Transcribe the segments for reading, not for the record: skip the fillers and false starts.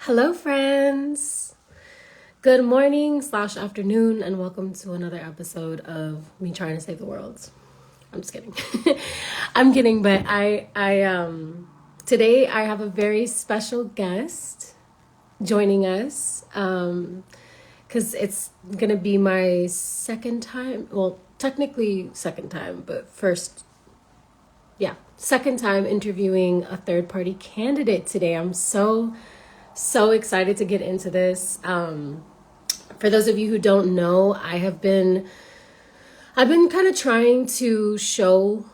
Hello, friends. Good morning / afternoon, and welcome to another episode of me trying to save the world. I'm just kidding. I'm kidding, but today I have a very special guest joining us because it's gonna be my second time. Well, technically second time, but second time interviewing a third-party candidate today. I'm so excited to get into this. For those of you who don't know, I've been kind of trying to show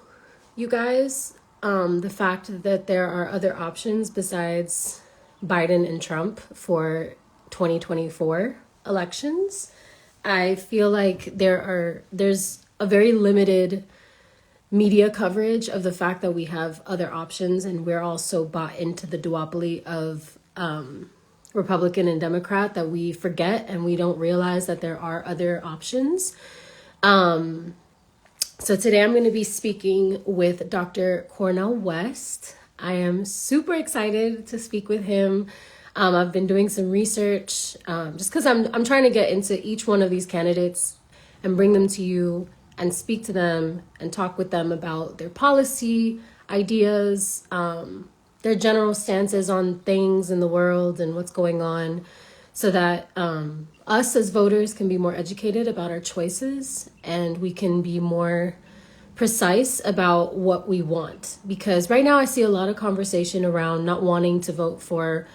you guys the fact that there are other options besides Biden and Trump for 2024 elections. I feel like there's a very limited media coverage of the fact that we have other options, and we're all so bought into the duopoly of Republican and Democrat that we forget and we don't realize that there are other options. So today I'm going to be speaking with Dr. Cornel Oesteen. I am super excited to speak with him. I've been doing some research just because I'm trying to get into each one of these candidates and bring them to you and speak to them and talk with them about their policy ideas, their general stances on things in the world and what's going on, so that us as voters can be more educated about our choices and we can be more precise about what we want. Because right now I see a lot of conversation around not wanting to vote for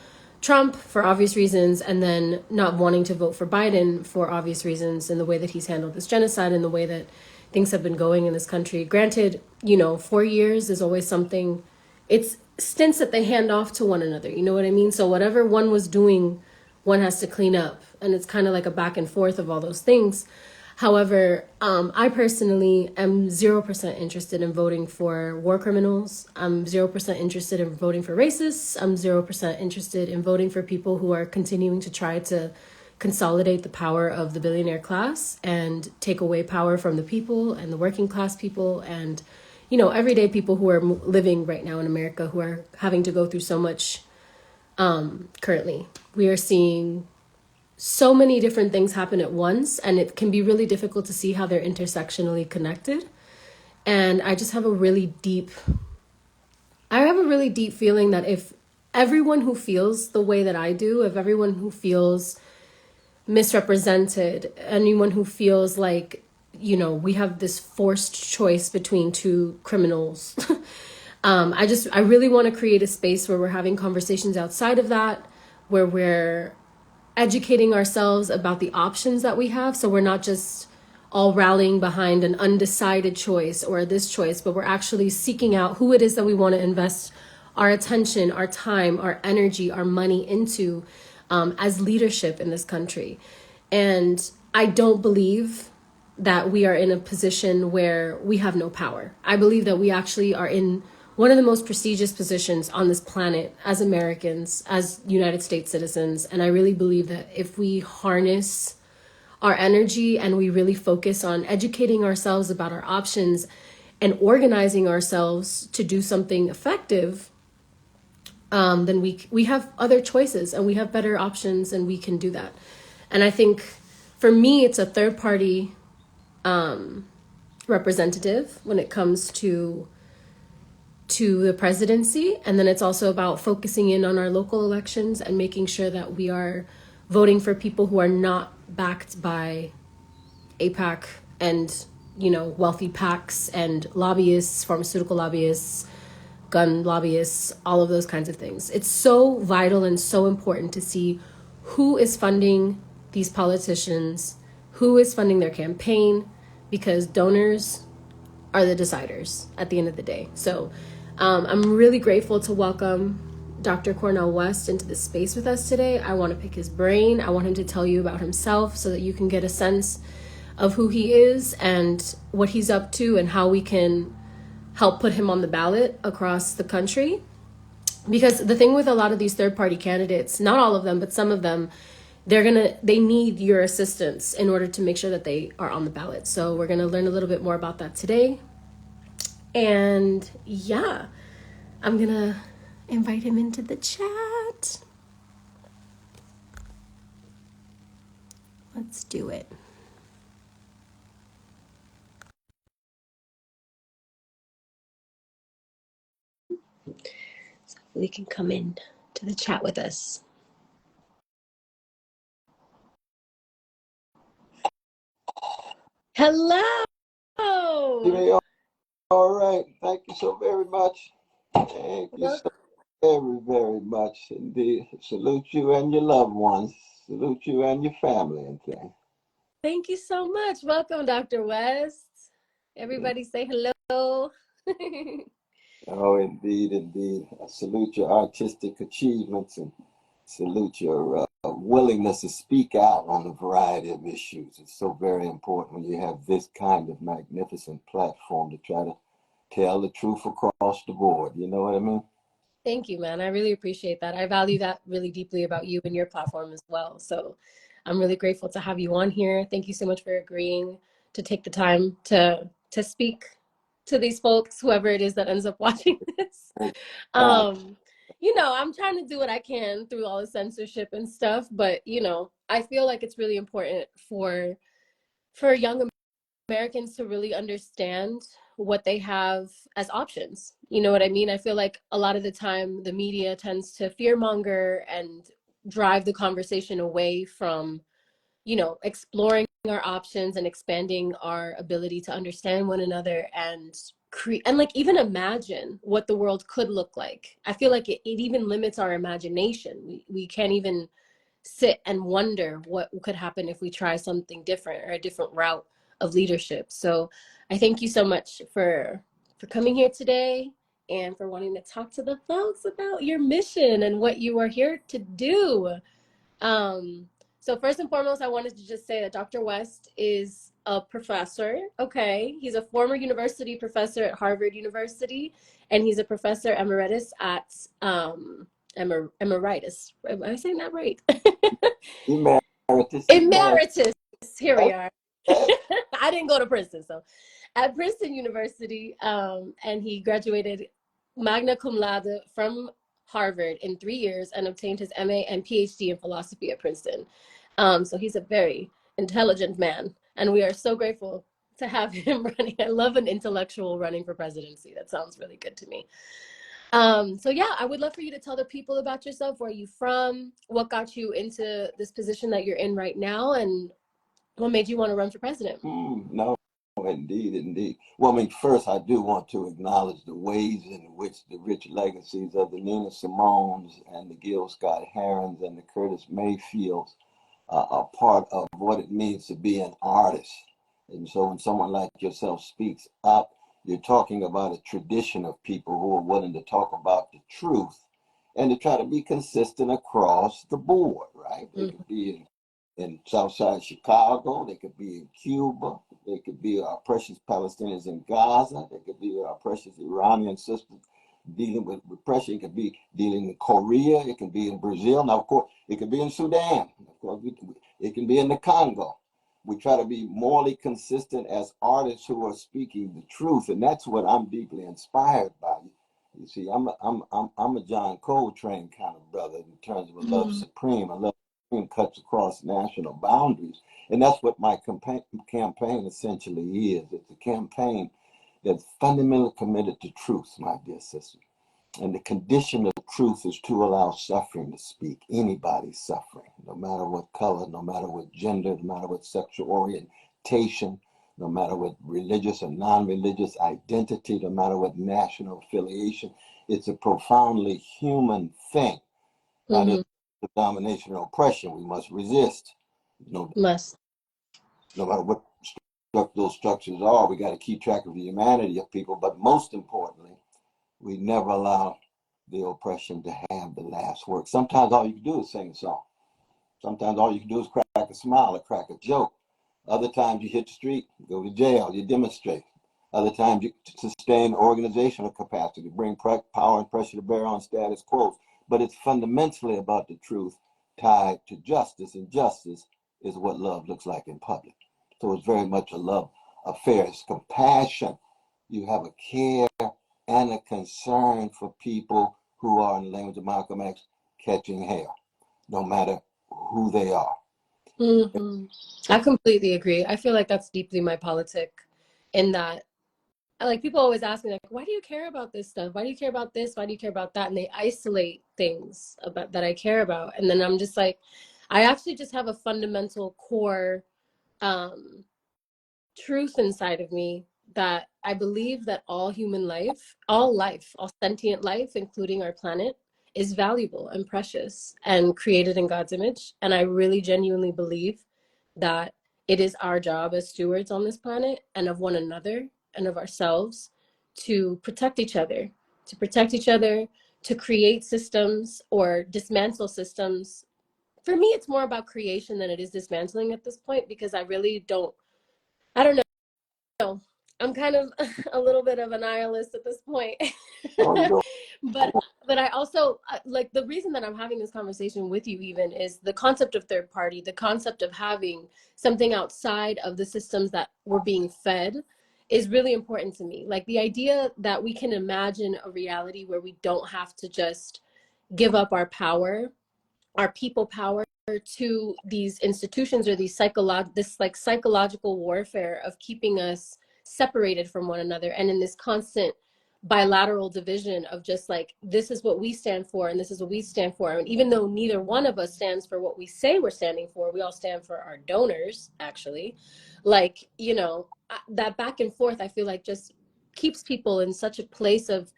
Trump for obvious reasons, and then not wanting to vote for Biden for obvious reasons, in the way that he's handled this genocide and the way that things have been going in this country. Granted, 4 years is always something. It's stints that they hand off to one another. You know what I mean? So whatever one was doing, one has to clean up. And it's kind of like a back and forth of all those things. However, I personally am 0% interested in voting for war criminals. I'm 0% interested in voting for racists. I'm 0% interested in voting for people who are continuing to try to consolidate the power of the billionaire class and take away power from the people and the working class people and everyday people who are living right now in America, who are having to go through so much currently. We are seeing so many different things happen at once, and it can be really difficult to see how they're intersectionally connected. And I just have a really deep feeling that if everyone who feels the way that I do, if everyone who feels misrepresented, anyone who feels like we have this forced choice between two criminals. I really want to create a space where we're having conversations outside of that, where we're educating ourselves about the options that we have. So we're not just all rallying behind an undecided choice or this choice, but we're actually seeking out who it is that we want to invest our attention, our time, our energy, our money into as leadership in this country. And I don't believe that we are in a position where we have no power. I believe that we actually are in one of the most prestigious positions on this planet as Americans, as United States citizens. And I really believe that if we harness our energy and we really focus on educating ourselves about our options and organizing ourselves to do something effective, then we have other choices and we have better options, and we can do that. And I think for me, it's a third party representative when it comes to the presidency. And then it's also about focusing in on our local elections and making sure that we are voting for people who are not backed by AIPAC and, wealthy PACs and lobbyists, pharmaceutical lobbyists, gun lobbyists, all of those kinds of things. It's so vital and so important to see who is funding these politicians, who is funding their campaign, because donors are the deciders at the end of the day. So I'm really grateful to welcome Dr. Cornel Oesteen into this space with us today. I want to pick his brain. I want him to tell you about himself so that you can get a sense of who he is and what he's up to and how we can help put him on the ballot across the country. Because the thing with a lot of these third-party candidates, not all of them, but some of them, they need your assistance in order to make sure that they are on the ballot. So we're going to learn a little bit more about that today. And yeah, I'm going to invite him into the chat. Let's do it. So we can come in to the chat with us. Hello. All right. Thank you so very much. Thank you so very, very much indeed. Salute you and your loved ones. Salute you and your family and things. Thank you so much. Welcome, Dr. West. Everybody say hello. Oh, indeed, indeed. I salute your artistic achievements and salute your willingness to speak out on a variety of issues. It's so very important when you have this kind of magnificent platform to try to tell the truth across the board. You know what I mean? Thank you, man. I really appreciate that. I value that really deeply about you and your platform as well. So I'm really grateful to have you on here. Thank you so much for agreeing to take the time to speak to these folks, whoever it is that ends up watching this. I'm trying to do what I can through all the censorship and stuff, but I feel like it's really important for young Americans to really understand what they have as options. You know what I mean? I feel like a lot of the time the media tends to fearmonger and drive the conversation away from, exploring our options and expanding our ability to understand one another and create and like even imagine what the world could look like. I feel like it even limits our imagination. We can't even sit and wonder what could happen if we try something different or a different route of leadership. So I thank you so much for coming here today and for wanting to talk to the folks about your mission and what you are here to do. So first and foremost, I wanted to just say that Dr. West is a professor. Okay. He's a former university professor at Harvard University, and he's a professor emeritus at emeritus. Am I saying that right? Emeritus. Here we are. I didn't go to Princeton, so at Princeton University, and he graduated magna cum laude from Harvard in 3 years and obtained his MA and PhD in philosophy at Princeton. So he's a very intelligent man, and we are so grateful to have him running. I love an intellectual running for presidency. That sounds really good to me. So yeah, I would love for you to tell the people about yourself. Where are you from? What got you into this position that you're in right now? And what made you want to run for president? No, indeed, indeed. Well, I mean, first, I do want to acknowledge the ways in which the rich legacies of the Nina Simones and the Gil Scott Herons and the Curtis Mayfields are part of what it means to be an artist. And so when someone like yourself speaks up, you're talking about a tradition of people who are willing to talk about the truth and to try to be consistent across the board, right? They could be in Southside Chicago, they could be in Cuba, they could be our precious Palestinians in Gaza, they could be our precious Iranian sisters dealing with repression, it could be dealing in Korea, it can be in Brazil, now of course, it could be in Sudan, of course, it can be in the Congo. We try to be morally consistent as artists who are speaking the truth, and that's what I'm deeply inspired by. You see, I'm a John Coltrane kind of brother in terms of a love supreme. A love supreme cuts across national boundaries, and that's what my campaign essentially is. It's a campaign that's fundamentally committed to truth, my dear sister. And the condition of truth is to allow suffering to speak. Anybody's suffering, no matter what color, no matter what gender, no matter what sexual orientation, no matter what religious or non-religious identity, no matter what national affiliation. It's a profoundly human thing. Now, there's domination or oppression we must resist. No matter what those structures are, we got to keep track of the humanity of people. But most importantly, we never allow the oppression to have the last word. Sometimes all you can do is sing a song. Sometimes all you can do is crack a smile or crack a joke. Other times you hit the street, go to jail, you demonstrate. Other times you sustain organizational capacity, bring power and pressure to bear on status quo. But it's fundamentally about the truth tied to justice, and justice is what love looks like in public. So it's very much a love affair. It's compassion. You have a care and a concern for people who are, in the language of Malcolm X, catching hell, no matter who they are. Hmm. I completely agree. I feel like that's deeply my politic in that, like, people always ask me, like, why do you care about this stuff? Why do you care about this? Why do you care about that? And they isolate things about that I care about. And then I'm just like, I actually just have a fundamental core um truth inside of me that I believe that all human life, all sentient life, including our planet, is valuable and precious and created in God's image. And I really genuinely believe that it is our job as stewards on this planet and of one another and of ourselves to protect each other, to protect each other, to create systems or dismantle systems. For me, it's more about creation than it is dismantling at this point, because I really don't, I don't know. I'm kind of a little bit of a nihilist at this point. Oh, you know, but but I also like, the reason that I'm having this conversation with you even is the concept of third party, the concept of having something outside of the systems that we're being fed is really important to me. Like the idea that we can imagine a reality where we don't have to just give up our people power to these institutions or this like psychological warfare of keeping us separated from one another and in this constant bilateral division of just like, this is what we stand for and this is what we stand for. And even though neither one of us stands for what we say we're standing for, we all stand for our donors, actually. Like, that back and forth, I feel like just keeps people in such a place of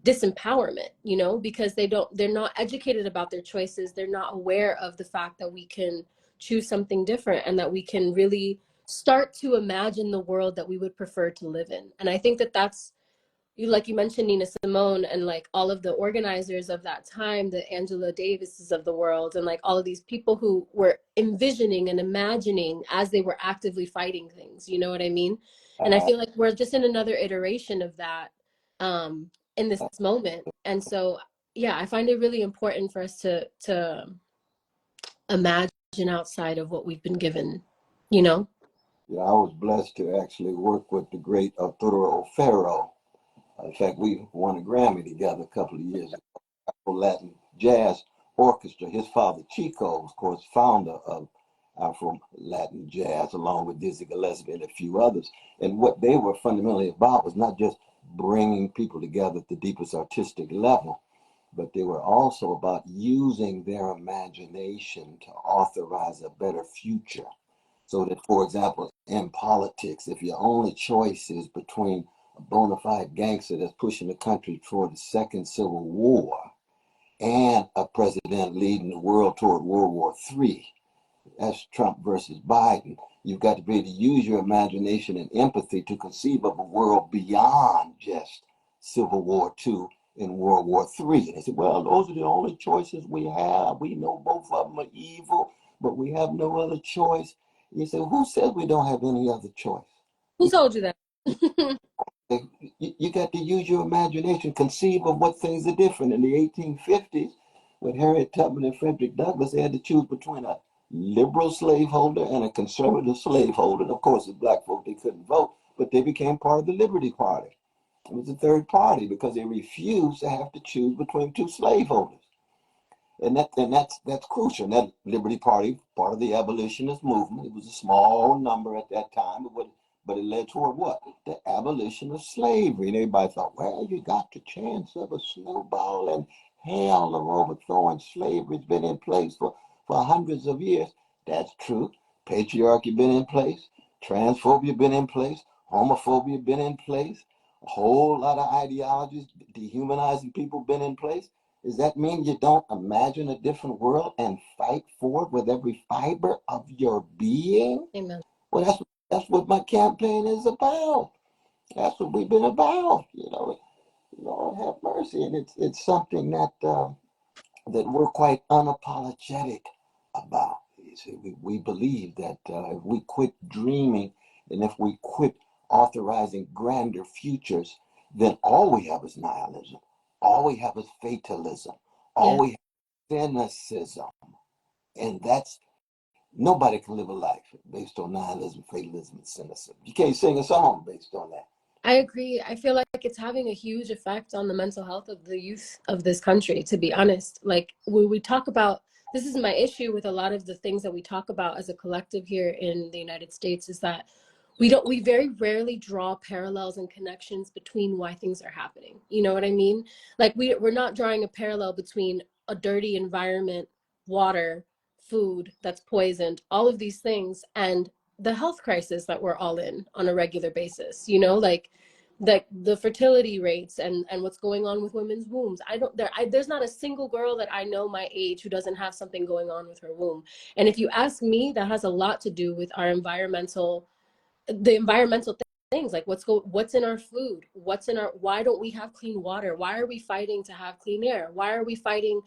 disempowerment, because they're not educated about their choices. They're not aware of the fact that we can choose something different and that we can really start to imagine the world that we would prefer to live in. And I think that that's, like you mentioned, Nina Simone, and like all of the organizers of that time, the Angela Davises of the world, and like all of these people who were envisioning and imagining as they were actively fighting things, you know what I mean? And I uh, feel like we're just in another iteration of that, in this moment. And so, yeah, I find it really important for us to imagine outside of what we've been given, you know? yeah, I was blessed to actually work with the great Arturo O'Farrill. In fact, we won a Grammy together a couple of years ago for Latin Jazz Orchestra. His father, Chico, was, of course, founder of Afro Latin Jazz, along with Dizzy Gillespie and a few others. And what they were fundamentally about was not just bringing people together at the deepest artistic level, but they were also about using their imagination to authorize a better future. So that, for example, in politics, if your only choice is between a bona fide gangster that's pushing the country toward the second civil war and a president leading the world toward World War III, that's Trump versus Biden. You've got to be able to use your imagination and empathy to conceive of a world beyond just Civil War II and World War III. And they said, well, those are the only choices we have. We know both of them are evil, but we have no other choice. You say, who says we don't have any other choice? Who told you that? You got to use your imagination, conceive of what things are different. In the 1850s, with Harriet Tubman and Frederick Douglass, they had to choose between a liberal slaveholder and a conservative slaveholder. And of course, as black folk, they couldn't vote, but they became part of the Liberty Party. It was a third party because they refused to have to choose between two slaveholders. And that's crucial. And that Liberty Party, part of the abolitionist movement, it was a small number at that time, but it led toward what? The abolition of slavery. And everybody thought, well, you got the chance of a snowball and hell of overthrowing slavery. It's been in place for hundreds of years. That's true. Patriarchy been in place. Transphobia been in place. Homophobia been in place. A whole lot of ideologies dehumanizing people been in place. Does that mean you don't imagine a different world and fight for it with every fiber of your being? Amen. Well, that's what my campaign is about. That's what we've been about. Lord have mercy, and it's something that we're quite unapologetic about. You see, we believe that if we quit dreaming and if we quit authorizing grander futures, then all we have is nihilism. All we have is fatalism. All Yeah. we have is cynicism. And that's nobody can live a life based on nihilism, fatalism, and cynicism. You can't sing a song based on that. I agree. I feel like it's having a huge effect on the mental health of the youth of this country, to be honest. Like when we talk about this is my issue with a lot of the things that we talk about as a collective here in the United States, is that we very rarely draw parallels and connections between why things are happening. You know what I mean? Like we're not drawing a parallel between a dirty environment, water, food that's poisoned, all of these things, and the health crisis that we're all in on a regular basis. You know, like the fertility rates and what's going on with women's wombs. There's not a single girl that I know my age who doesn't have something going on with her womb. And if you ask me, that has a lot to do with our environmental things, like what's in our food, why don't we have clean water, why are we fighting to have clean air, why are we fighting,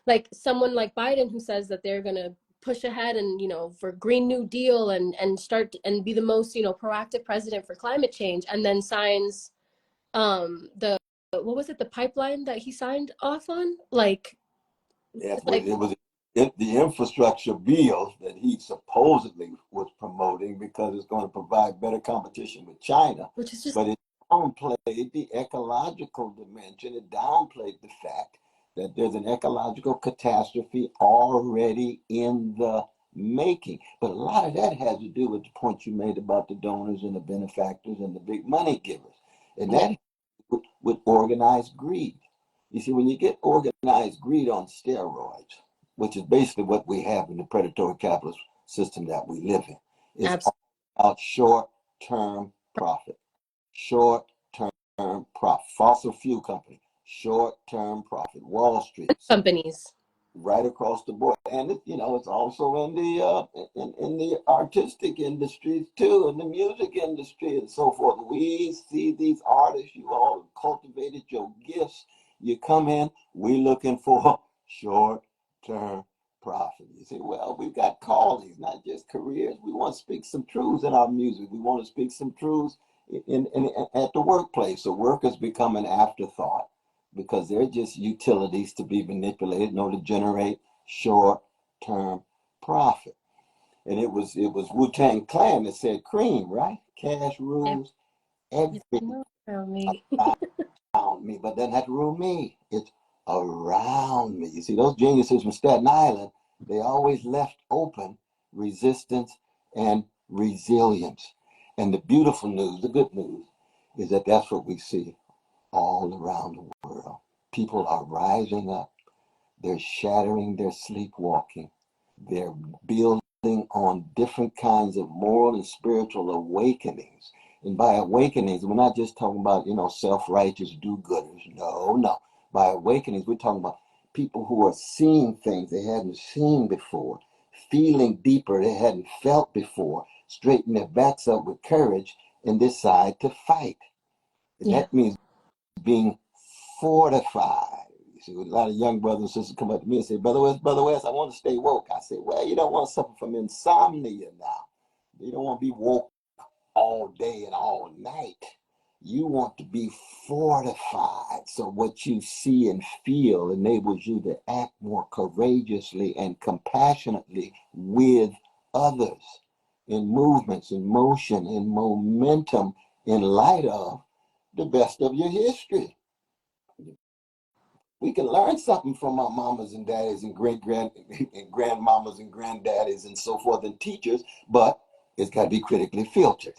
like someone like Biden who says that they're going to push ahead and, you know, for Green New Deal and start and be the most, you know, proactive president for climate change, and then signs the what was it, the pipeline that he signed off on, Yes, but like it was the infrastructure bill that he supposedly was promoting because it's going to provide better competition with China. which is just But it downplayed the ecological dimension. It downplayed the fact that there's an ecological catastrophe already in the making. But a lot of that has to do with the point you made about the donors and the benefactors and the big money givers. And yeah, that with organized greed. You see, when you get organized greed on steroids, which is basically what we have in the predatory capitalist system that we live in, is all absolutely. about short-term profit. Short-term profit. Fossil fuel company, short-term profit. Wall Street, Companies. right across the board. And you know, it's also in the in the artistic industries too, in the music industry and so forth. We see these artists, you all cultivated your gifts, you come in, we looking for short-term profit. You say, well, we've got callings, not just careers. We want to speak some truths in our music. We want to speak some truths in at the workplace. So work has become an afterthought because they're just utilities to be manipulated in order to generate short-term profit. And it was Wu-Tang Clan that said cream, right? Cash rules You everything know around me. around me, but doesn't have to rule me. It's around me. You see, those geniuses from Staten Island, they always left open resistance and resilience. And the beautiful news, the good news, is that that's what we see all around the world. People are rising up. They're shattering their sleepwalking. They're building on different kinds of moral and spiritual awakenings. And by awakenings, we're not just talking about, you know, self-righteous do-gooders. No, no. By awakenings, we're talking about people who are seeing things they hadn't seen before, feeling deeper they hadn't felt before, straighten their backs up with courage and decide to fight. And Yeah. that means being fortified. You see, a lot of young brothers and sisters come up to me and say, Brother West, I want to stay woke. I say, well, you don't want to suffer from insomnia now. You don't want to be woke all day and all night. You want to be fortified. So what you see and feel enables you to act more courageously and compassionately with others in movements, in motion, in momentum, in light of the best of your history. We can learn something from our mamas and daddies and great and grandmamas and granddaddies and so forth and teachers, but it's got to be critically filtered.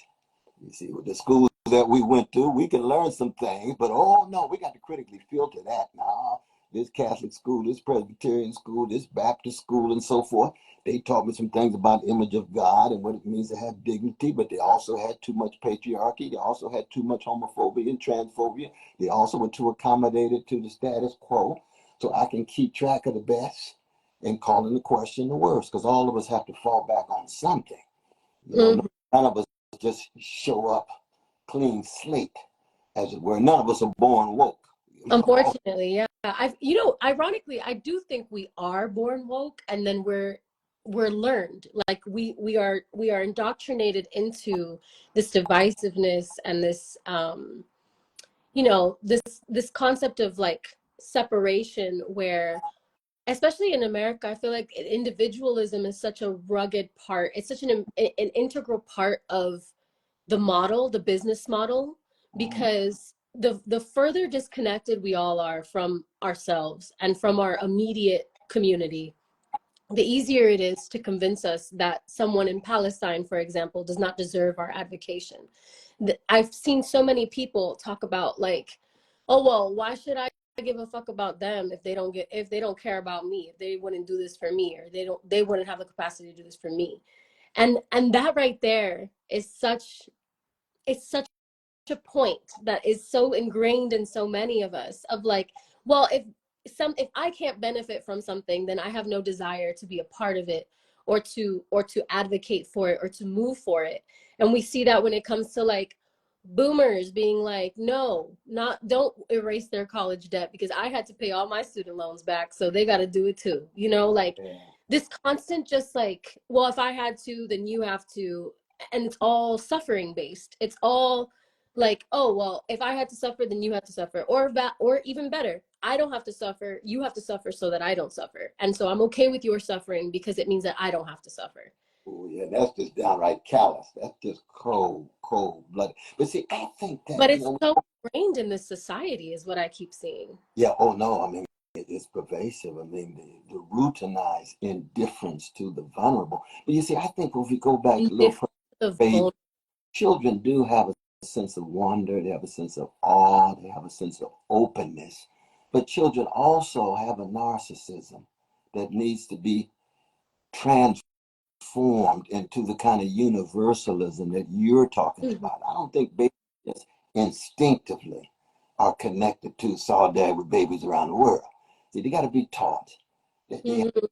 You see, with the schools that we went to, we can learn some things, but oh no, we got to critically filter that now. This Catholic school, this Presbyterian school, this Baptist school, and so forth. They taught me some things about the image of God and what it means to have dignity, but they also had too much patriarchy. They also had too much homophobia and transphobia. They also were too accommodated to the status quo. So I can keep track of the best and call into question the worst, because all of us have to fall back on something. You know, Mhm. none of us just show up clean slate, as it were. None of us are born woke. Unfortunately, yeah. You know, ironically, I do think we are born woke, and then we're learned. Like we are indoctrinated into this divisiveness and this you know, this concept of like separation, where especially in America, I feel like individualism is such a rugged part. It's such an integral part of the model, the business model, Mhm. because the further disconnected we all are from ourselves and from our immediate community, the easier it is to convince us that someone in Palestine, for example, does not deserve our advocation. I've seen so many people talk about like, oh well, why should I give a fuck about them if they don't care about me, if they wouldn't do this for me, or they wouldn't have the capacity to do this for me. And that right there is such it's such a point that is so ingrained in so many of us of like, well, if I can't benefit from something, then I have no desire to be a part of it, or to advocate for it, or to move for it. And we see that when it comes to like boomers being like, no, not don't erase their college debt because I had to pay all my student loans back, so they got to do it too, like Yeah. this constant just like, well, if I had to, then you have to. And it's all suffering based. It's all like, oh well, if I had to suffer, then you have to suffer, or even better, I don't have to suffer, you have to suffer so that I don't suffer, and so I'm okay with your suffering because it means that I don't have to suffer. Oh, yeah, that's just downright callous. That's just cold, cold blooded. But see, I think that, But it's so ingrained in this society is what I keep seeing. yeah, oh no, I mean, it's pervasive. I mean, the routinized indifference to the vulnerable. But you see, I think if we go back a little Indifference further, to the baby, vulnerable. children do have a sense of wonder, they have a sense of awe, they have a sense of openness. But children also have a narcissism that needs to be transformed into the kind of universalism that you're talking Mhm. about. I don't think babies just instinctively are connected to solidarity with babies around the world. See, they got to be taught that they are Mhm.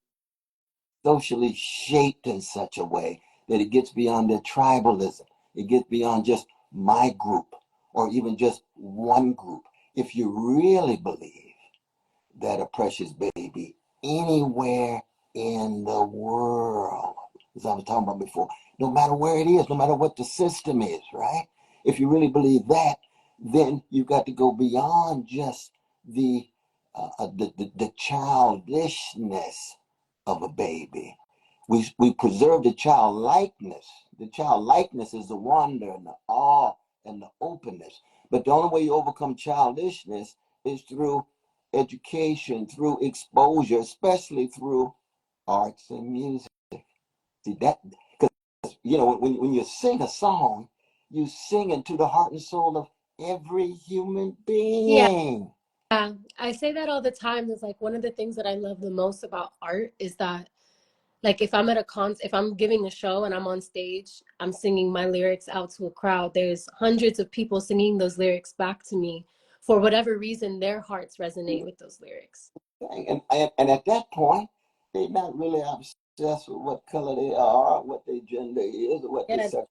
socially shaped in such a way that it gets beyond their tribalism. It gets beyond just my group or even just one group. If you really believe that a precious baby anywhere in the world, as I was talking about before, no matter where it is, no matter what the system is, right? If you really believe that, then you've got to go beyond just the childishness of a baby. We preserve the childlikeness. The childlikeness is the wonder and the awe and the openness. But the only way you overcome childishness is through education, through exposure, especially through arts and music. See that, because when you sing a song, you sing into the heart and soul of every human Yeah, being. I say that all the time. It's like one of the things that I love the most about art is that, like, if I'm giving a show and I'm on stage, I'm singing my lyrics out to a crowd. There's hundreds of people singing those lyrics back to me. For whatever reason, their hearts resonate with those lyrics. And at that point, they're not really obsessed with what color they are, what their gender is, or what their Yeah, sexual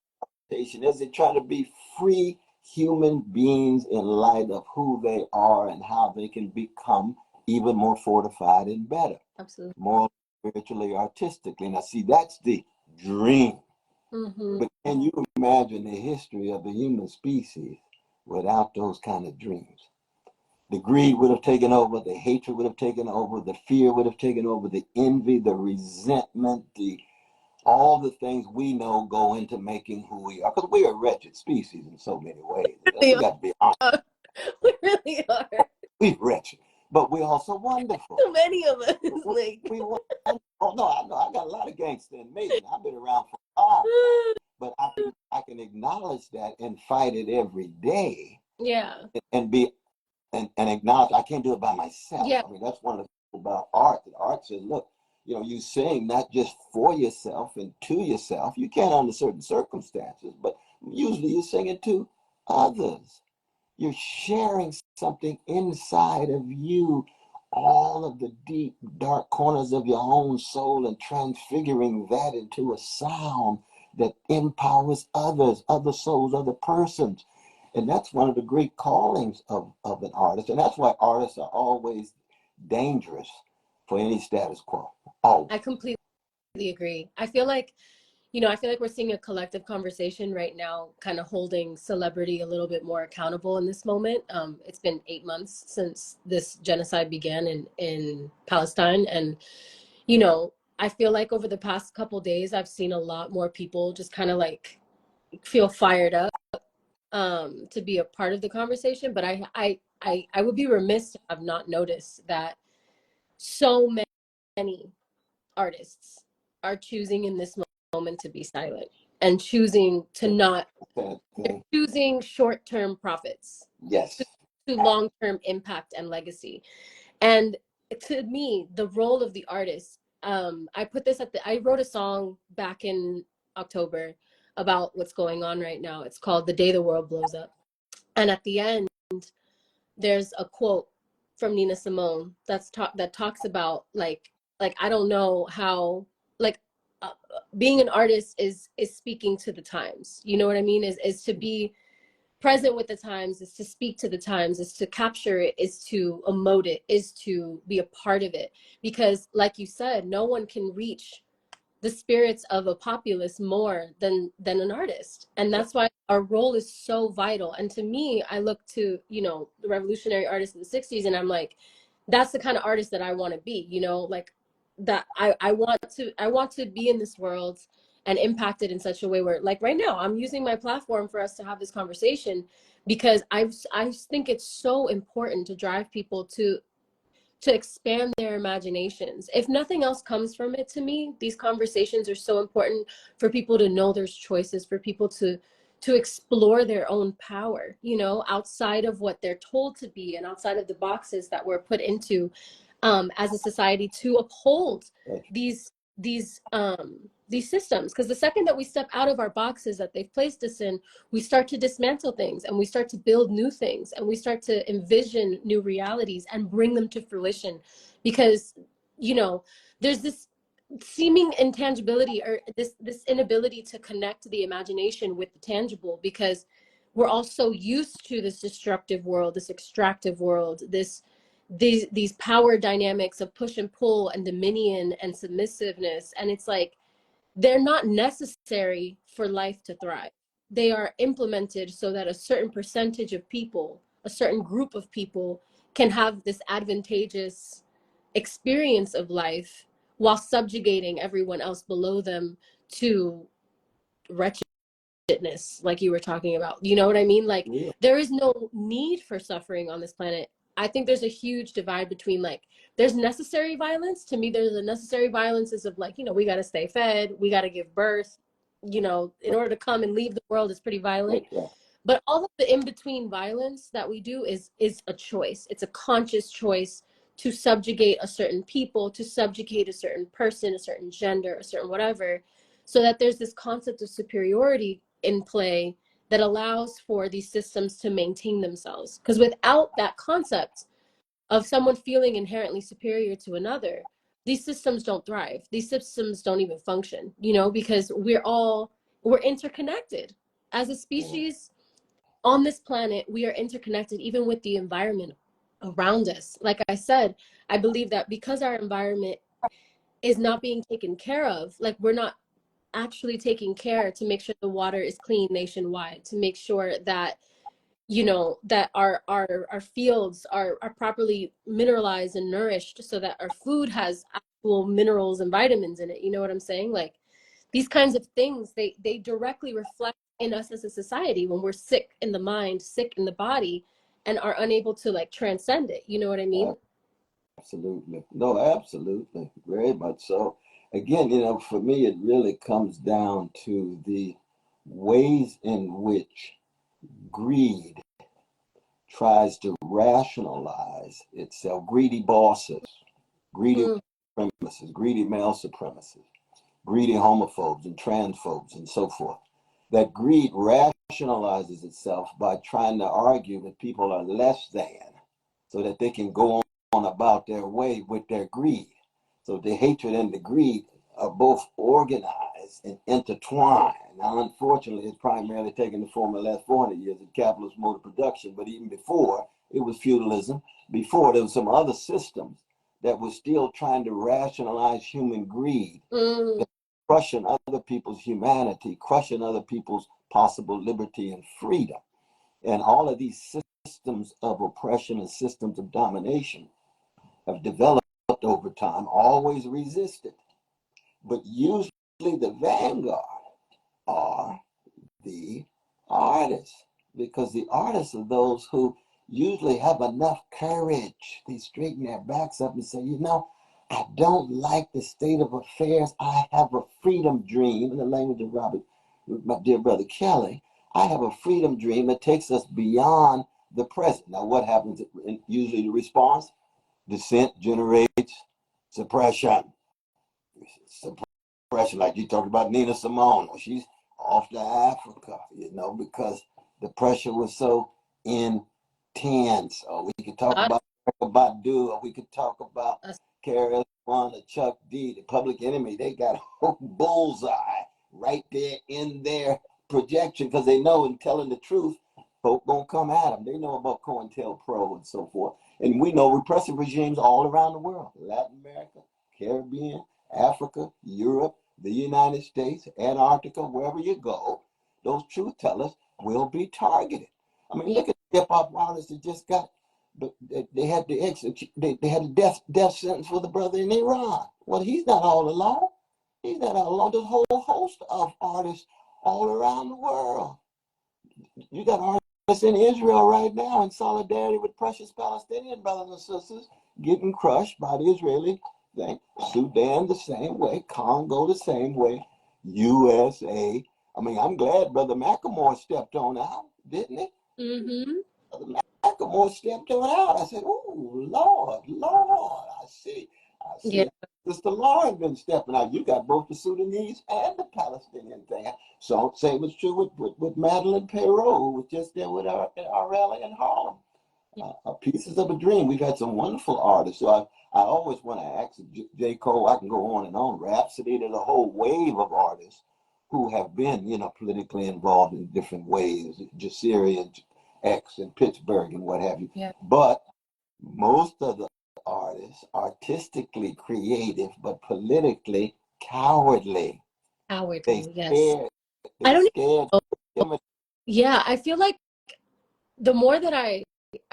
orientation is. They're trying to be free human beings in light of who they are and how they can become even more fortified and better, absolutely. more spiritually, artistically. Now, see, that's the dream. Hmm. But can you imagine the history of the human species without those kind of dreams? The greed would have taken over, the hatred would have taken over, the fear would have taken over, the envy, the resentment, the all the things we know go into making who we are. Because we are a wretched species in so many ways. We We got to be honest. are. We really are. We're wretched, but we're also wonderful. Too many of us. We, Like, we, oh no, I know I got a lot of gangster in me. I've been around for a long time, but I can acknowledge that and fight it every day yeah, and be and acknowledge I can't do it by myself. yeah, I mean, that's one of the things about art. That art says, look, you sing not just for yourself and to yourself. You can under certain circumstances, but usually you're singing to others. You're sharing something inside of you, all of the deep, dark corners of your own soul, and transfiguring that into a sound that empowers others, other souls, other persons. And that's one of the great callings of an artist. And that's why artists are always dangerous for any status quo. Always. I completely agree. I feel like we're seeing a collective conversation right now, kind of holding celebrity a little bit more accountable in this moment. It's been 8 months since this genocide began in Palestine. And, I feel like over the past couple days, I've seen a lot more people just kind of like feel fired up to be a part of the conversation. But I would be remiss to have not noticed that so many artists are choosing in this moment to be silent and choosing to not, they're choosing short-term profits Yes. to long-term impact and legacy. And to me, the role of the artist, I put this at I wrote a song back in October about what's going on right now. It's called The Day the World Blows Up. And at the end, there's a quote from Nina Simone that talks about like I don't know how, like being an artist is speaking to the times. You know what I mean? Is to be present with the times, is to speak to the times, is to capture it, is to emote it, is to be a part of it. Because like you said, no one can reach the spirits of a populace more than an artist. And that's why our role is so vital. And to me, I look to, you know, the revolutionary artists of the 60s, and I'm like, that's the kind of artist that I want to be, you know, like that I want to be in this world and impact it in such a way where, like right now, I'm using my platform for us to have this conversation because I think it's so important to drive people to expand their imaginations. If nothing else comes from it, to me, these conversations are so important for people to know there's choices, for people to explore their own power, you know, outside of what they're told to be and outside of the boxes that we're put into as a society to uphold these these systems. Because the second that we step out of our boxes that they've placed us in, we start to dismantle things and we start to build new things and we start to envision new realities and bring them to fruition. Because, you know, there's this seeming intangibility or this inability to connect the imagination with the tangible, because we're all so used to this destructive world, this extractive world, these power dynamics of push and pull and dominion and submissiveness. And it's like, they're not necessary for life to thrive. They are implemented so that a certain percentage of people, a certain group of people, can have this advantageous experience of life while subjugating everyone else below them to wretchedness, like you were talking about. You know what I mean? Like, Yeah. there is no need for suffering on this planet. I think there's a huge divide between, like, there's necessary violence. To me, there's a necessary violence is of, like, you know, we got to stay fed, we got to give birth, you know, in order to come and leave the world is pretty violent. But all of the in-between violence that we do is a choice. It's a conscious choice to subjugate a certain people, to subjugate a certain person, a certain gender, a certain whatever, so that there's this concept of superiority in play that allows for these systems to maintain themselves. Because without that concept of someone feeling inherently superior to another, these systems don't thrive. These systems don't even function, you know, because we're interconnected. As a species on this planet, we are interconnected even with the environment around us. Like I said, I believe that because our environment is not being taken care of, like we're not actually taking care to make sure the water is clean nationwide, to make sure that, you know, that our fields are properly mineralized and nourished so that our food has actual minerals and vitamins in it. You know what I'm saying? Like, these kinds of things, they directly reflect in us as a society when we're sick in the mind, sick in the body, and are unable to, like, transcend it. You know what I mean? Absolutely. No, absolutely. Very much so. Again, you know, for me, it really comes down to the ways in which greed tries to rationalize itself. Greedy bosses, greedy Mm, supremacists, greedy male supremacists, greedy homophobes and transphobes and so forth. That greed rationalizes itself by trying to argue that people are less than so that they can go on about their way with their greed. So the hatred and the greed are both organized and intertwined. Now, unfortunately, it's primarily taken the form of the last 400 years of capitalist mode of production, but even before, it was feudalism. Before, there was some other systems that were still trying to rationalize human greed, mm, crushing other people's humanity, crushing other people's possible liberty and freedom. And all of these systems of oppression and systems of domination have developed over time, always resisted. But usually the vanguard are the artists, because the artists are those who usually have enough courage. They straighten their backs up and say, you know, I don't like the state of affairs. I have a freedom dream, in the language of Robert, my dear brother Kelly. I have a freedom dream that takes us beyond the present. Now, what happens? Usually, the response: dissent generates suppression. Suppression, like you talked about Nina Simone. She's off to Africa, because the pressure was so intense. Or we could talk Not about Badu, or we could talk about us. KRS One or Chuck D, the Public Enemy. They got a bullseye right there in their projection, because they know, in telling the truth, folk gonna come at them. They know about COINTELPRO and so forth. And we know repressive regimes all around the world: Latin America, Caribbean, Africa, Europe, the United States, Antarctica, wherever you go, those truth tellers will be targeted. I mean, Yeah. look at the hip hop artists that just got, they had the they had a death sentence for the brother in Iran. Well, he's not all alone. He's not all alone. There's a whole host of artists all around the world. You got artists in Israel right now in solidarity with precious Palestinian brothers and sisters getting crushed by the Israeli thing. Sudan the same way, Congo the same way, USA. I mean, I'm glad Brother McElmore stepped on out, didn't he? Mm-hmm. Brother McElmore stepped on out. I said, "Oh, Lord, I see. I Yeah. see." Sister Lauren been stepping out. You got both the Sudanese and the Palestinian thing. So same was true with Madeline Perot, who was just there with our rally in Harlem. Pieces of a Dream. We've had some wonderful artists. So I always want to ask J. Cole. I can go on and on. Rhapsody. There's a whole wave of artists who have been, politically involved in different ways. Jasiri and X and Pittsburgh and what have you. Yeah. But most of the artists, artistically creative, but politically cowardly. They Cowardly. Yes. scared. I They don't scared. even know. Yeah, I feel like the more that I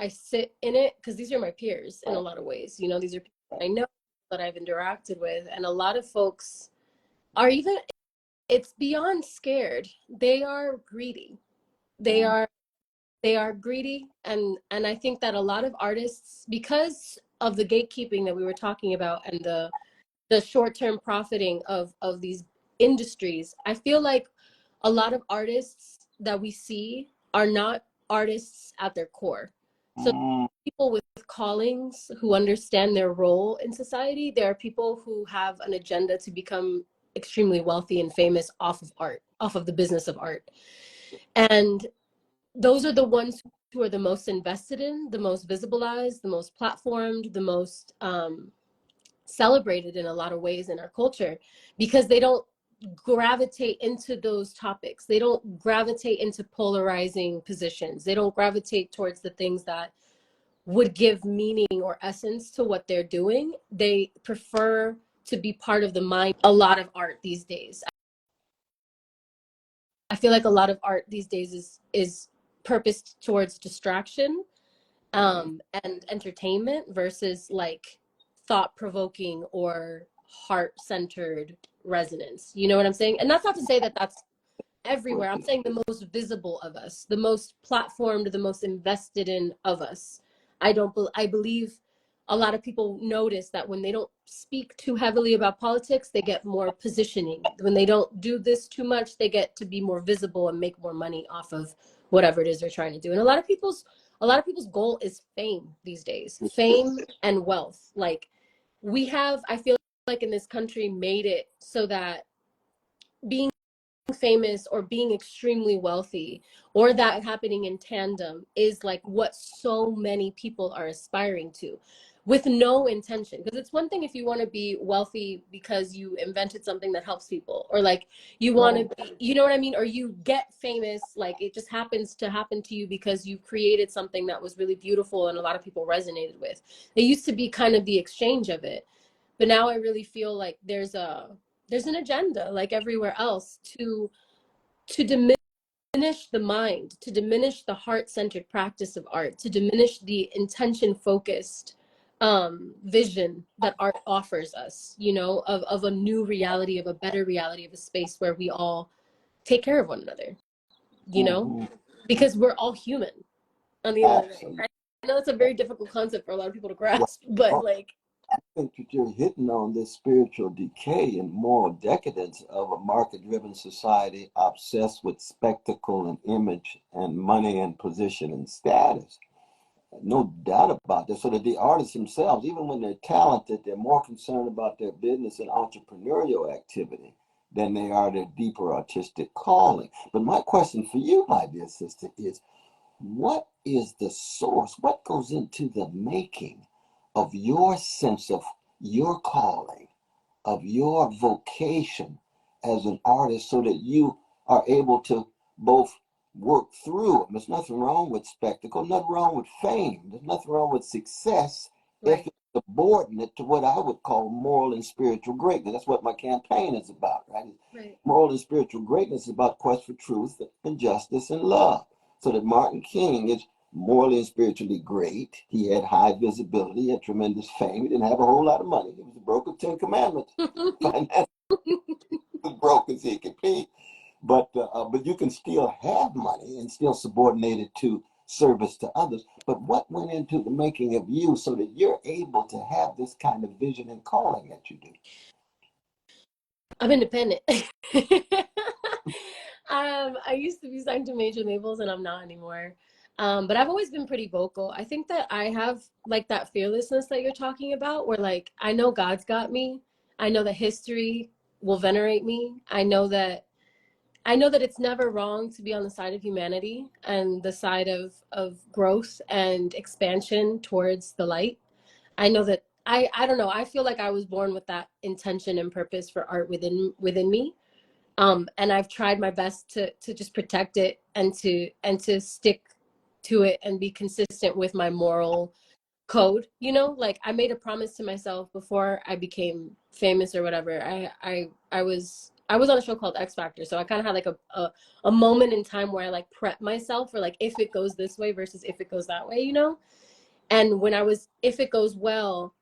sit in it, because these are my peers in a lot of ways. These are people I know, that I've interacted with, and a lot of folks are even. It's beyond scared. They are greedy. They are they are greedy, and I think that a lot of artists, because of the gatekeeping that we were talking about, and the short-term profiting of these industries, I feel like a lot of artists that we see are not artists at their core. So Mm, people with callings who understand their role in society, there are people who have an agenda to become extremely wealthy and famous off of art, off of the business of art. And those are the ones who are the most invested in, the most visibilized, the most platformed, the most celebrated in a lot of ways in our culture, because they don't gravitate into those topics. They don't gravitate into polarizing positions. They don't gravitate towards the things that would give meaning or essence to what they're doing. They prefer to be part of the mind. A lot of art these days, I feel like a lot of art these days is purposed towards distraction, and entertainment, versus like thought-provoking or heart-centered resonance. You know what I'm saying? And that's not to say that that's everywhere. I'm saying the most visible of us, the most platformed, the most invested in of us. I believe a lot of people notice that when they don't speak too heavily about politics, they get more positioning. When they don't do this too much, they get to be more visible and make more money off of whatever it is they're trying to do. And a lot of people's goal is fame these days. Fame and wealth. Like, I feel like in this country, made it so that being famous or being extremely wealthy, or that happening in tandem, is like what so many people are aspiring to, with no intention. Because it's one thing if you want to be wealthy because you invented something that helps people, or like you want to be, you know what I mean, or you get famous, like it just happens to happen to you because you created something that was really beautiful and a lot of people resonated with. It used to be kind of the exchange of it, but now I really feel like there's an agenda, like everywhere else, to diminish the mind, to diminish the heart-centered practice of art, to diminish the intention-focused vision that art offers us, of a new reality, of a better reality, of a space where we all take care of one another, mm-hmm. because we're all human on the end of the day. Absolutely. I know it's a very difficult concept for a lot of people to grasp, but Well, like, think that you're hitting on this spiritual decay and moral decadence of a market-driven society obsessed with spectacle and image and money and position and status. No doubt about this. So that the artists themselves, even when they're talented, they're more concerned about their business and entrepreneurial activity than they are their deeper artistic calling. But my question for you, my dear sister, is what is the source? What goes into the making of your sense of your calling, of your vocation as an artist, so that you are able to both work through it? There's nothing wrong with spectacle, nothing wrong with fame, there's nothing wrong with success if Right. it's subordinate to what I would call moral and spiritual greatness. That's what my campaign is about, right? Right. Moral and spiritual greatness is about quest for truth and justice and love. So that Martin King is morally and spiritually great. He had high visibility and tremendous fame. He didn't have a whole lot of money. He was broke of 10 Commandments. Financially as broke as he could be. But you can still have money and still subordinate it to service to others. But what went into the making of you so that you're able to have this kind of vision and calling that you do? I'm independent. I used to be signed to major labels and I'm not anymore. But I've always been pretty vocal. I think that I have like that fearlessness that you're talking about, where like I know God's got me. I know that history will venerate me. I know that it's never wrong to be on the side of humanity and the side of growth and expansion towards the light. I know that I don't know. I feel like I was born with that intention and purpose for art within me. And I've tried my best to just protect it and to stick to it and be consistent with my moral code. Like I made a promise to myself before I became famous or whatever. I was on a show called X Factor, so I kind of had like a moment in time where I like prep myself for like if it goes this way versus if it goes that way. And if it goes well,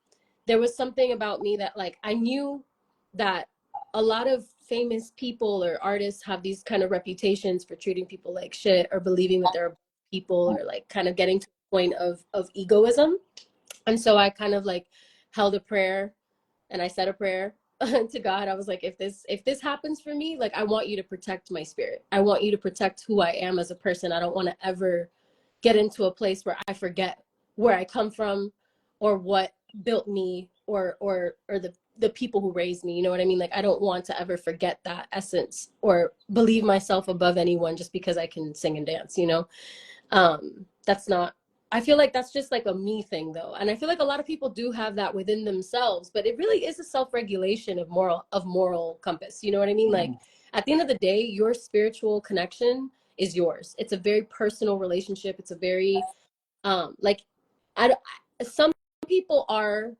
there was something about me that like I knew that a lot of famous people or artists have these kind of reputations for treating people like shit or believing that they're people or like kind of getting to the point of egoism. And so I kind of like held a prayer and I said a prayer to God. I was like, if this happens for me, like I want you to protect my spirit. I want you to protect who I am as a person. I don't want to ever get into a place where I forget where I come from or what built me or the people who raised me. You know what I mean? Like I don't want to ever forget that essence or believe myself above anyone just because I can sing and dance. That's not, I feel like that's just like a me thing though. And I feel like a lot of people do have that within themselves, but it really is a self-regulation of moral compass. You know what I mean? Like at the end of the day, your spiritual connection is yours. It's a very personal relationship. It's a very like some people are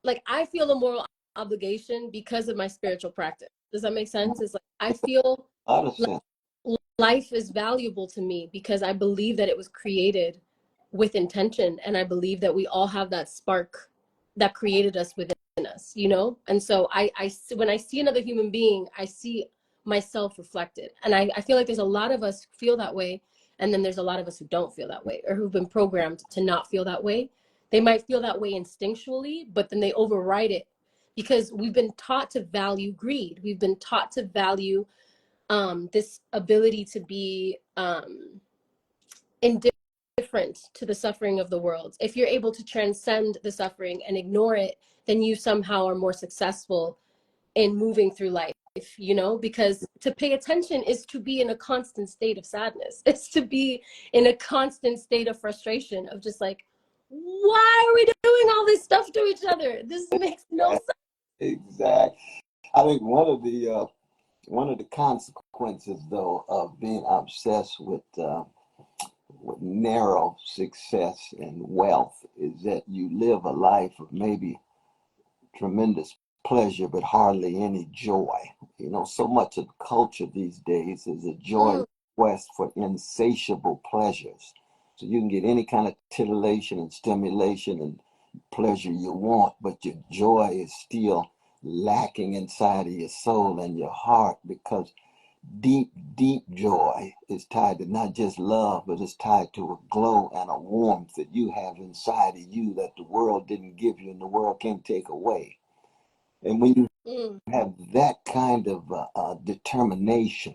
like, I feel a moral obligation because of my spiritual practice. Does that make sense? It's like I feel A lot of like sense. life is valuable to me because I believe that it was created with intention, and I believe that we all have that spark that created us within us. And so when I see another human being, I see myself reflected, and I feel like there's a lot of us feel that way, and then there's a lot of us who don't feel that way or who've been programmed to not feel that way. They might feel that way instinctually, but then they override it because we've been taught to value greed. We've been taught to value this ability to be indifferent to the suffering of the world. If you're able to transcend the suffering and ignore it, then you somehow are more successful in moving through life, because to pay attention is to be in a constant state of sadness. It's to be in a constant state of frustration of just like, why are we doing all this stuff to each other? This makes no sense. Exactly. I think one of the consequences, though, of being obsessed with narrow success and wealth is that you live a life of maybe tremendous pleasure, but hardly any joy. So much of culture these days is a joy Mm, quest for insatiable pleasures. So you can get any kind of titillation and stimulation and pleasure you want, but your joy is still lacking inside of your soul and your heart because Deep, deep joy is tied to not just love, but it's tied to a glow and a warmth that you have inside of you that the world didn't give you and the world can't take away. And when you Mm. have that kind of determination,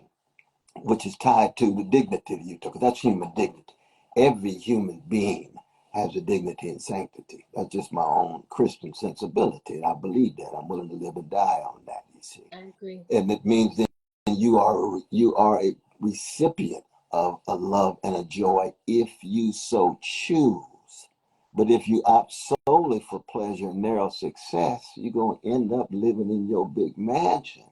which is tied to the dignity that you took, that's human dignity. Every human being has a dignity and sanctity. That's just my own Christian sensibility. And I believe that. I'm willing to live and die on that, you see. I agree. And it means that you are a recipient of a love and a joy if you so choose. But if you opt solely for pleasure and narrow success, you're going to end up living in your big mansion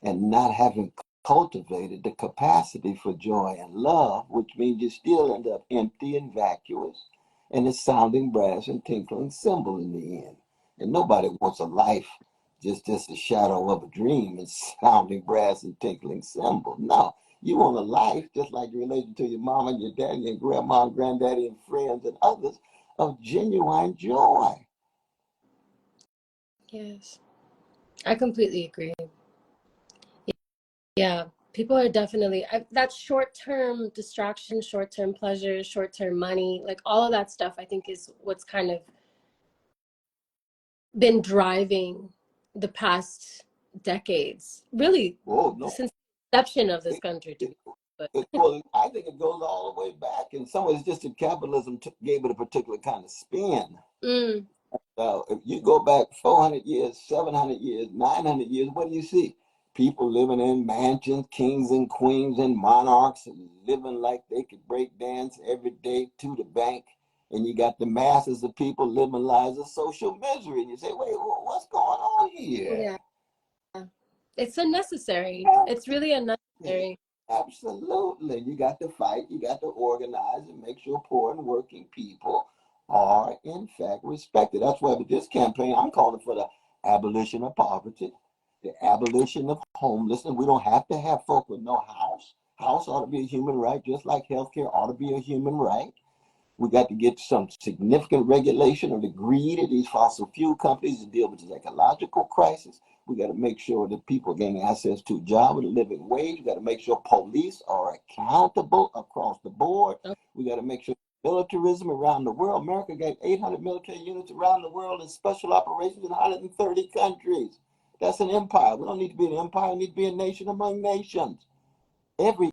and not having cultivated the capacity for joy and love, which means you still end up empty and vacuous, and it's sounding brass and tinkling cymbal in the end. And nobody wants a life just a shadow of a dream and sounding brass and tinkling cymbal. No, you want a life just like your relation to your mom and your daddy and grandma and granddaddy and friends and others of genuine joy. Yes, I completely agree. Yeah, people are definitely that short-term distraction, short-term pleasure, short-term money, like all of that stuff, I think is what's kind of been driving the past decades, really Oh no, since the inception of this it, country, to it, be honest. well, I think it goes all the way back. In some ways, just that capitalism gave it a particular kind of spin. But If you go back 400 years, 700 years, 900 years, what do you see? People living in mansions, kings and queens and monarchs, living like they could break dance every day to the bank. And you got the masses of people living lives of social misery. And you say, wait, what's going on here? yeah, it's unnecessary. It's really Absolutely. unnecessary. Absolutely. You got to fight, you got to organize and make sure poor and working people are, in fact, respected. That's why with this campaign, I'm calling for the abolition of poverty, the abolition of homelessness. We don't have to have folk with no house. House ought to be a human right, just like healthcare ought to be a human right. We got to get some significant regulation of the greed of these fossil fuel companies to deal with this ecological crisis. We got to make sure that people gain access to a job with a living wage. We got to make sure police are accountable across the board. Oh, We got to make sure militarism around the world. America gave 800 military units around the world in special operations in 130 countries. That's an empire. We don't need to be an empire. We need to be a nation among nations. Every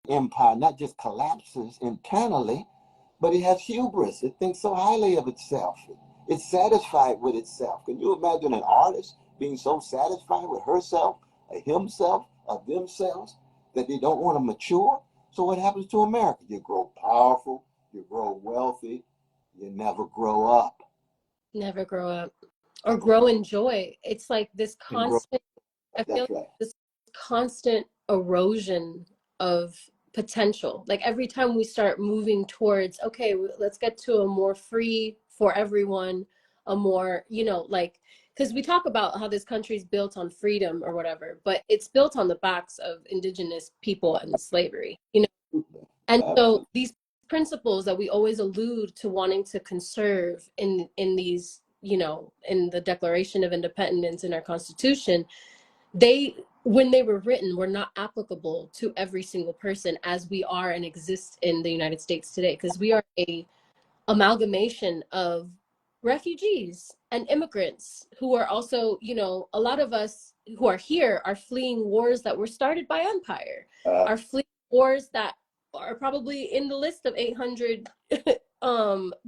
empire not just collapses internally, but it has hubris. It thinks so highly of itself. It's satisfied with itself. Can you imagine an artist being so satisfied with herself, or himself, or themselves that they don't want to mature? So what happens to America? You grow powerful, you grow wealthy, you never grow up. never grow up or grow in joy. It's like this And grow. constant, I feel That's like right. this constant erosion of potential. Like every time we start moving towards, okay, let's get to a more free for everyone, a more, like, because we talk about how this country is built on freedom or whatever, but it's built on the backs of indigenous people and slavery. And so Absolutely. these principles that we always allude to wanting to conserve in these, in the Declaration of Independence in our Constitution, they when they were written were not applicable to every single person as we are and exist in the United States today, because we are a amalgamation of refugees and immigrants who are also, a lot of us who are here are fleeing wars that were started by empire, Uh, are fleeing wars that are probably in the list of 800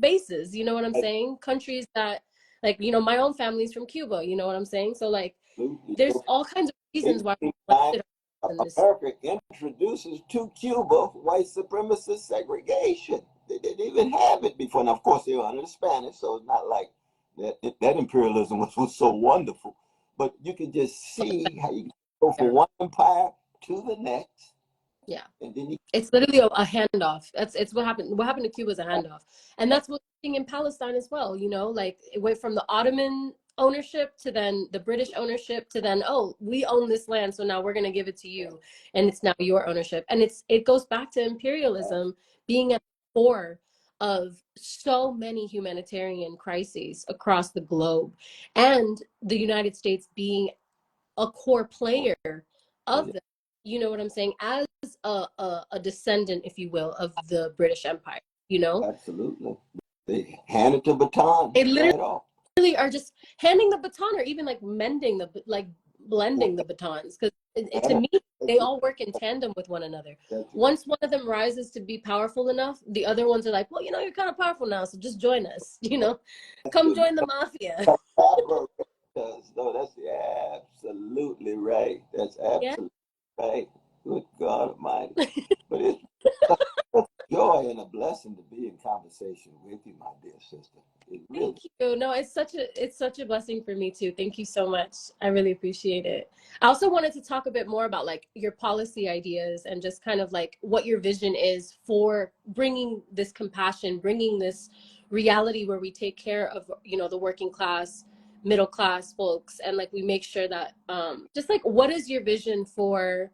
bases, you know what I'm saying? Countries that, like, my own family's from Cuba, you know what I'm saying? So like absolutely. there's all kinds of reasons why we 1890, landed in this. America introduces to Cuba white supremacist segregation. They didn't even have it before. Now, of course, they were under the Spanish, so it's not like that imperialism was so wonderful. But you can just see how you go from one empire to the next, Yeah. and then you. It's literally a handoff. It's what happened. What happened to Cuba is a handoff, and that's what's happening in Palestine as well. Like it went from the Ottoman ownership to then the British ownership to then, oh, we own this land, so now we're going to give it to you, and it's now your ownership. And it goes back to imperialism being at the core of so many humanitarian crises across the globe, and the United States being a core player of them. you know what I'm saying, as a descendant, if you will, of the British Empire, you know? Absolutely. They handed the baton They literally right off. are just handing the baton, or even like mending the, like Well, blending the batons, because to that's me they all work in tandem with one another. Once one of them rises to be powerful enough, the other ones are like, well, you know, you're kind of powerful now, so just join us, you know, come join the mafia. no, that's absolutely right. That's Yeah. absolutely right. Good God Almighty. But it's such a joy and a blessing to be in conversation with you, my dear sister. It really. Thank you. No, it's such a blessing for me too. Thank you so much. I really appreciate it. I also wanted to talk a bit more about like your policy ideas and just kind of like what your vision is for bringing this compassion, bringing this reality where we take care of, you know, the working class, middle class folks, and like we make sure that just like what is your vision for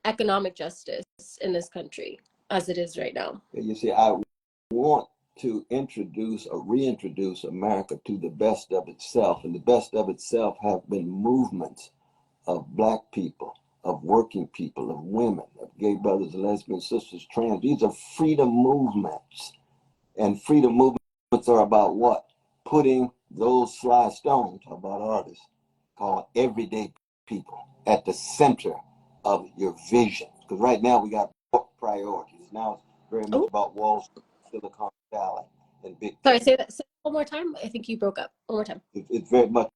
economic justice in this country as it is right now? You see, I want to introduce or reintroduce America to the best of itself, and the best of itself have been movements of Black people, of working people, of women, of gay brothers, lesbians, sisters, trans. These are freedom movements. And freedom movements are about what? Putting those sly stones, about artists, called everyday people, at the center of your vision. Because right now we got priorities. Now it's very much Oh, about Wall Street, Silicon Valley, and big sorry, tech. say that, say one more time. I think you broke up. One more time. It's very much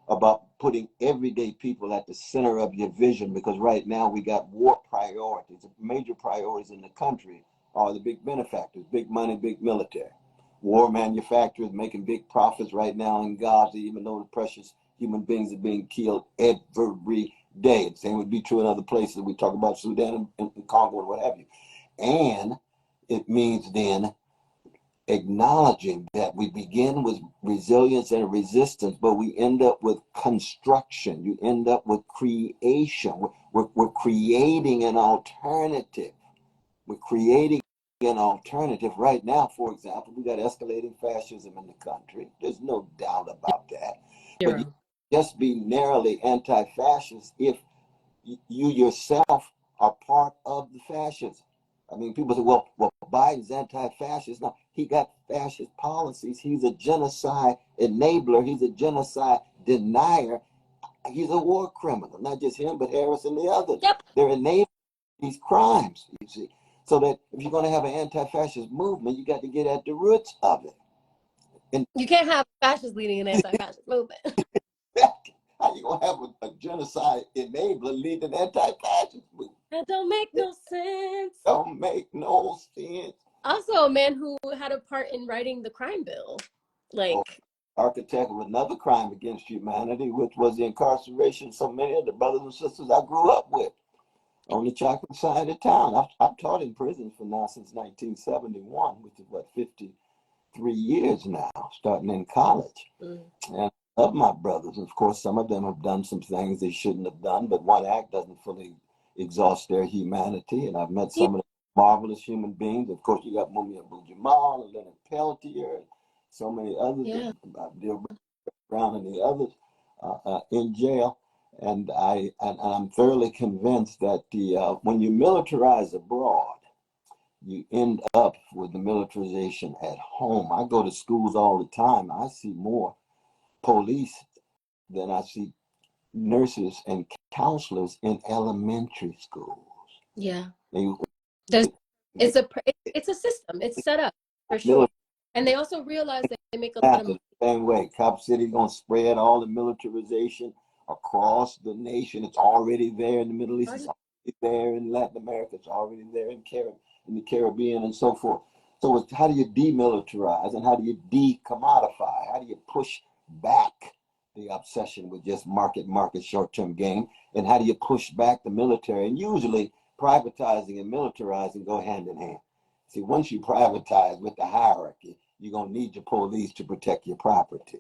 about putting everyday people at the center of your vision, because right now we got war priorities. The major priorities in the country are the big benefactors, big money, big military. War manufacturers making big profits right now in Gaza, even though the precious human beings are being killed every day. The same would be true in other places. We talk about Sudan and Congo and what have you. And it means then acknowledging that we begin with resilience and resistance, but we end up with construction. You end up with creation. We're creating an alternative. We're creating an alternative. Right now, for example, we got escalating fascism in the country. There's no doubt about that. But you Zero. just be narrowly anti-fascist if you yourself are part of the fascism. I mean, people say, well, Biden's anti-fascist. No, he got fascist policies. He's a genocide enabler. He's a genocide denier. He's a war criminal. Not just him, but Harris and the others. Yep. They're enabling these crimes, you see. So that if you're going to have an anti-fascist movement, you got to get at the roots of it. And You can't have fascists leading an anti-fascist movement. how you going to have a genocide enabler leading an anti-fascist movement? That don't make no sense. Don't make no sense. Also, a man who had a part in writing the crime bill. Or Like, architect of another crime against humanity, which was the incarceration of so many of the brothers and sisters I grew up with on the chocolate side of town. I've taught in prison for now since 1971, which is what, 53 years now, starting in college. And I love my brothers. Of course, some of them have done some things they shouldn't have done, but one act doesn't fully exhaust their humanity. And I've met yeah, some of the marvelous human beings. Of course, you got Mumia Abu-Jamal and Leonard Peltier and so many others, yeah, Bill Brown and the others in jail. And I'm thoroughly convinced that when you militarize abroad, you end up with the militarization at home. I go to schools all the time. I see more police than I see nurses and counselors in elementary schools. yeah. They, There's, they, it's a system. It's set up for sure. military And they also realize that they make a lot of the money. same way. Cop City's gonna spread all the militarization across the nation. It's already there in the Middle East. It's already there in Latin America. It's already there in the Caribbean and so forth. So it's how do you demilitarize and how do you decommodify? How do you push back the obsession with just market, short-term gain? And how do you push back the military? And usually privatizing and militarizing go hand in hand. See, once you privatize with the hierarchy, you're going to need your police to protect your property.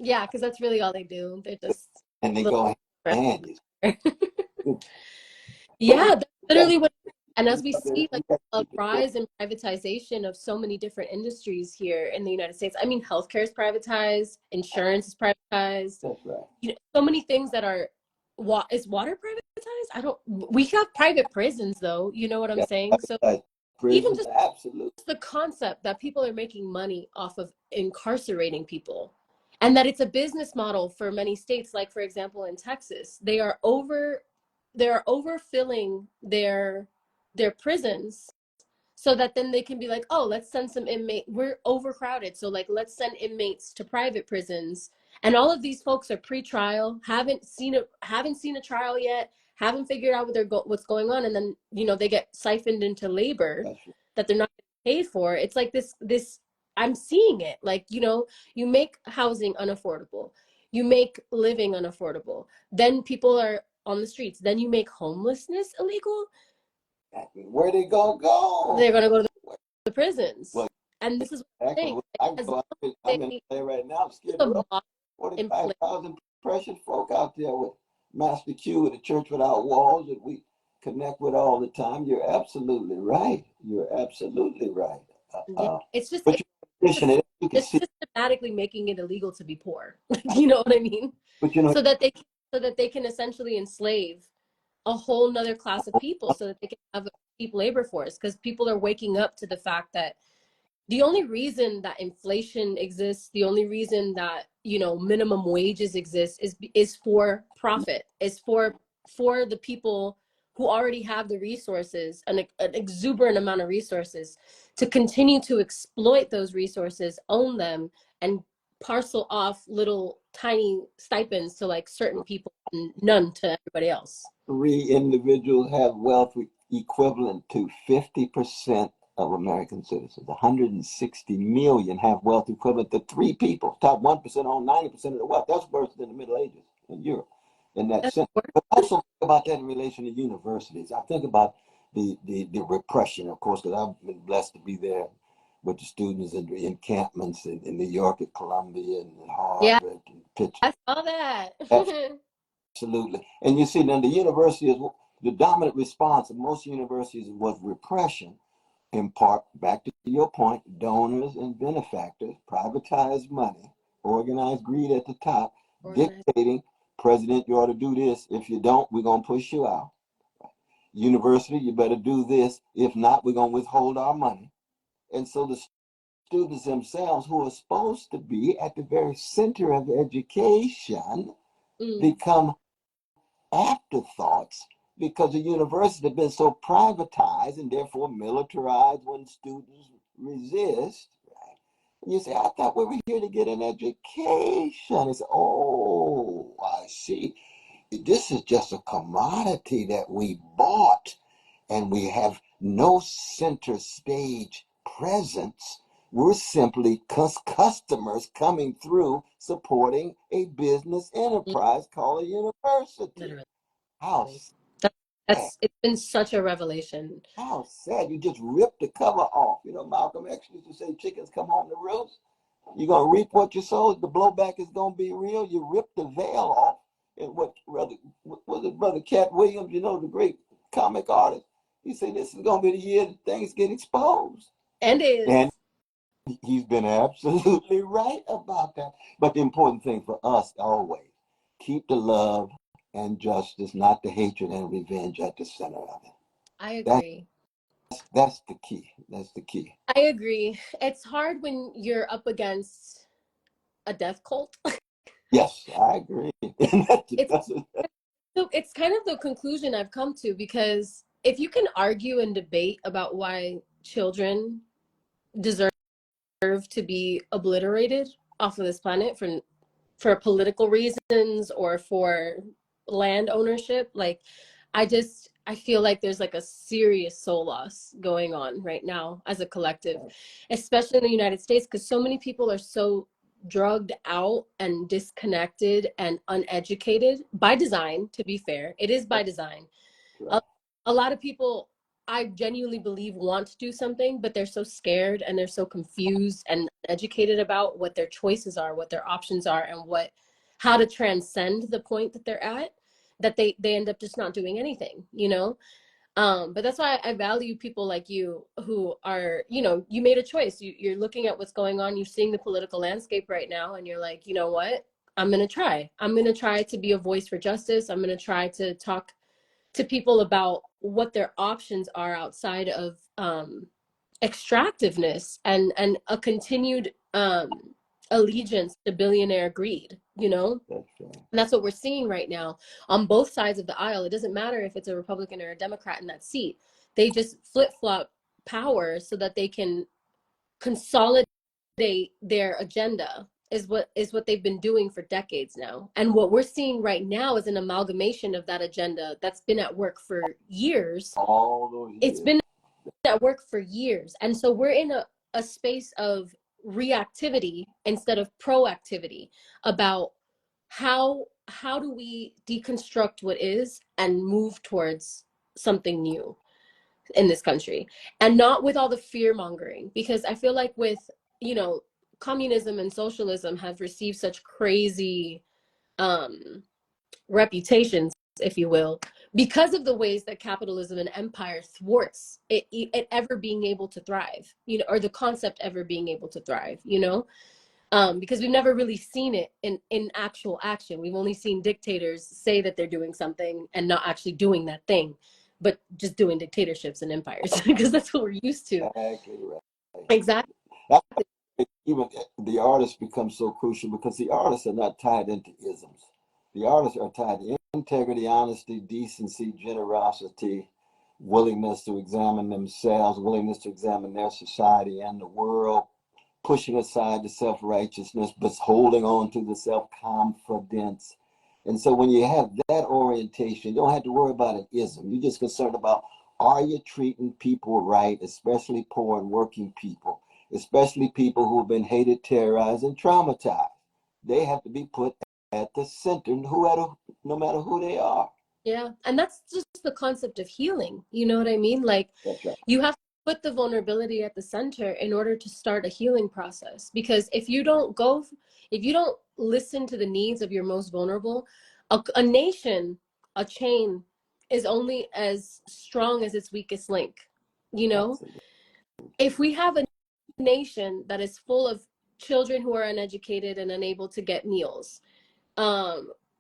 Yeah, because that's really all they do. They're just And they little. go hand in hand. Yeah, that's That's literally what. And as we see, like a rise in privatization of so many different industries here in the United States. I mean, healthcare is privatized, insurance is privatized. right. You know, so many things that are Is water privatized? I don't. We have private prisons, though. You know what I'm Yeah, saying? So even prison, just absolutely. the concept that people are making money off of incarcerating people, and that it's a business model for many states, like for example in Texas, they are overfilling their prisons so that then they can be like, oh, let's send some inmate. We're overcrowded, so like let's send inmates to private prisons. And all of these folks are pre-trial, haven't seen a trial yet, haven't figured out what's going on, and then they get siphoned into labor That's right. that they're not paid for. It's like this. I'm seeing it. Like you make housing unaffordable, you make living unaffordable. Then people are on the streets. Then you make homelessness illegal. Where they gonna go? They're gonna go to the prisons. Well, And this is what I'm saying. exactly. I As go. long as I'm in they LA right now. I'm put Skid the Row. law in place. 45,000 precious folk out there with Master Q with the Church Without Walls that we connect with all the time. You're absolutely right. You're absolutely right. Yeah, it's just But you can it's see. systematically making it illegal to be poor. You know what I mean? But you know, So that they can essentially enslave a whole nother class of people so that they can have a cheap labor force, because people are waking up to the fact that the only reason that inflation exists, the only reason that minimum wages exist is for profit, is for the people who already have the resources, an exuberant amount of resources, to continue to exploit those resources, own them, and parcel off little tiny stipends to like certain people and none to everybody else. 3 individuals have wealth equivalent to 50% of American citizens. 160 million have wealth equivalent to 3 people. Top 1% own 90% of the wealth. That's worse than the Middle Ages in Europe in that sense. But I also think about that in relation to universities. I think about the repression, of course, because I've been blessed to be there with the students in the encampments in New York at Columbia and Yeah, Harvard and Pittsburgh. I saw that. Absolutely. And you see, then the university is the dominant response of most universities was repression, in part, back to your point, donors and benefactors, privatized money, organized greed at the top, Organized. dictating, President, you ought to do this. If you don't, we're going to push you out. University, you better do this. If not, we're going to withhold our money. And so the students themselves, who are supposed to be at the very center of education, Mm. become afterthoughts because the university has been so privatized and therefore militarized when students resist. Right? And you say, I thought we were here to get an education. It's, oh, I see. This is just a commodity that we bought, and we have no center stage presence. We're simply customers coming through supporting a business enterprise called a university. Literally. How That, sad. it's been such a revelation. How sad. You just ripped the cover off. You know, Malcolm X used to say chickens come home to roost. You're going to reap what you sow. The blowback is going to be real. You rip the veil off. And what was it, Brother Cat Williams, the great comic artist? He said this is going to be the year that things get exposed. And is. And he's been absolutely right about that. But the important thing for us always, keep the love and justice, not the hatred and revenge at the center of it. I That's agree. that's the key. That's the key. I agree. It's hard when you're up against a death cult. Yes, I agree. It's so it's kind of the conclusion I've come to, because if you can argue and debate about why children deserve to be obliterated off of this planet for political reasons or for land ownership, like I feel like there's like a serious soul loss going on right now as a collective, especially in the United States, because so many people are so drugged out and disconnected and uneducated by design. To be fair, it is by design. Right. A, a lot of people, I genuinely believe, want to do something, but they're so scared and they're so confused and educated about what their choices are, what their options are, and how to transcend the point that they're at, that they end up just not doing anything. But that's why I value people like you who are, you made a choice. You're looking at what's going on, you're seeing the political landscape right now, and you're like, you know what? I'm going to try. I'm going to try to be a voice for justice. I'm going to try to talk to people about what their options are outside of extractiveness and a continued allegiance to billionaire greed, you know? That's right. And that's what we're seeing right now on both sides of the aisle. It doesn't matter if it's a Republican or a Democrat in that seat. They just flip-flop power so that they can consolidate their agenda is what they've been doing for decades now. And what we're seeing right now is an amalgamation of that agenda that's been at work for years. All those years. It's been at work for years. And so we're in a space of reactivity instead of proactivity about how do we deconstruct what is and move towards something new in this country, and not with all the fear mongering, because I feel like with, you know, communism and socialism have received such crazy reputations, if you will, because of the ways that capitalism and empire thwarts it ever being able to thrive, you know, or the concept ever being able to thrive, you know, because we've never really seen it in actual action. We've only seen dictators say that they're doing something and not actually doing that thing, but just doing dictatorships and empires because that's what we're used to. Exactly right. Exactly. That's why even the artists become so crucial, because the artists are not tied into isms. The artists are tied to integrity, honesty, decency, generosity, willingness to examine themselves, willingness to examine their society and the world, pushing aside the self-righteousness, but holding on to the self-confidence. And so when you have that orientation, you don't have to worry about an ism. You're just concerned about, are you treating people right, especially poor and working people, especially people who have been hated, terrorized, and traumatized. They have to be put at the center, no matter who they are. Yeah. And that's just the concept of healing. You know what I mean? Like, That's right. you have to put the vulnerability at the center in order to start a healing process. Because if you don't listen to the needs of your most vulnerable, a nation, a chain is only as strong as its weakest link. You know, Absolutely. if we have a nation that is full of children who are uneducated and unable to get meals,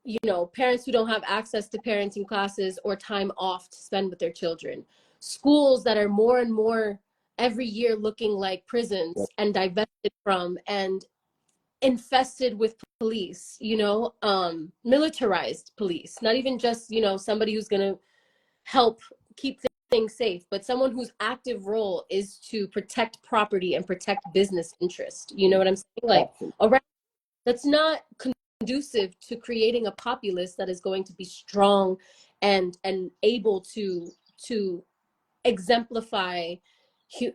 you know, parents who don't have access to parenting classes or time off to spend with their children, schools that are more and more every year looking like prisons and divested from and infested with police, you know, militarized police, not even just, you know, somebody who's going to help keep things safe, but someone whose active role is to protect property and protect business interest. You know what I'm saying? Like, around, that's not conducive to creating a populace that is going to be strong and able to exemplify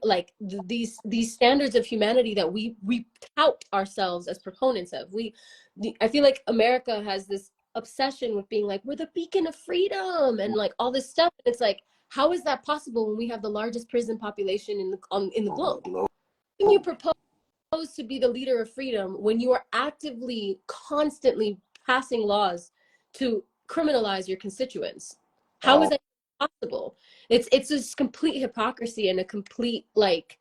like these standards of humanity that we tout ourselves as proponents of. I feel like America has this obsession with being like, we're the beacon of freedom and like all this stuff. It's like, how is that possible when we have the largest prison population in the globe? When you propose to be the leader of freedom when you are actively, constantly passing laws to criminalize your constituents? How is that possible? It's just complete hypocrisy and a complete like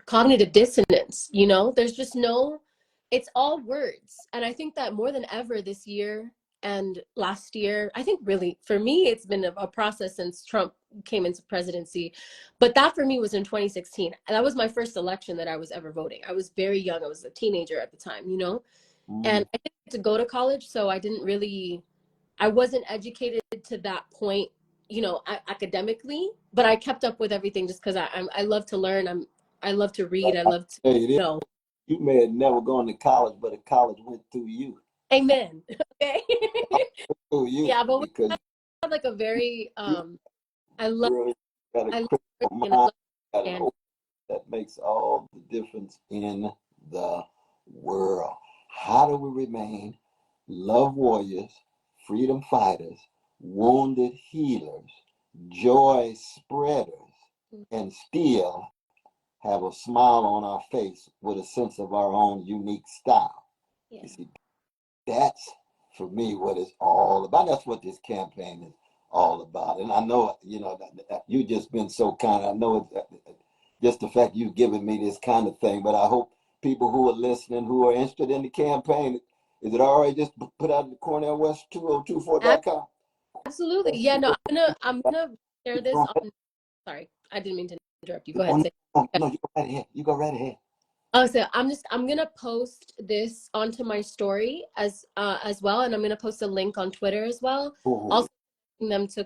cognitive dissonance, you know? There's just no, it's all words. And I think that more than ever this year and last year, I think really for me, it's been a process since Trump came into presidency. But that for me was in 2016. That was my first election that I was ever voting. I was very young. I was a teenager at the time, you know? And I didn't get to go to college, so I wasn't educated to that point, you know, academically, but I kept up with everything just because I love to learn. I love to read. I love to know. You may have never gone to college, but a college went through you. Amen. Okay. Through you. Yeah, but we have like a very I love really got a I love critical and I love mind that makes all the difference in the world. How do we remain love warriors, freedom fighters, wounded healers, joy spreaders, and still have a smile on our face with a sense of our own unique style? Yeah. You see, that's for me what it's all about. That's what this campaign is all about. And I know, you know, that you've just been so kind. I know it's just the fact you've given me this kind of thing, but I hope people who are listening who are interested in the campaign, is it all right just to put out the CornelWest2024.com? Absolutely. Yeah, no, I'm gonna share this on, sorry, I didn't mean to interrupt you. Go ahead. No, you go right ahead. You go right ahead. Oh, so I'm gonna post this onto my story as well, and I'm gonna post a link on Twitter as well. Oh. Also them to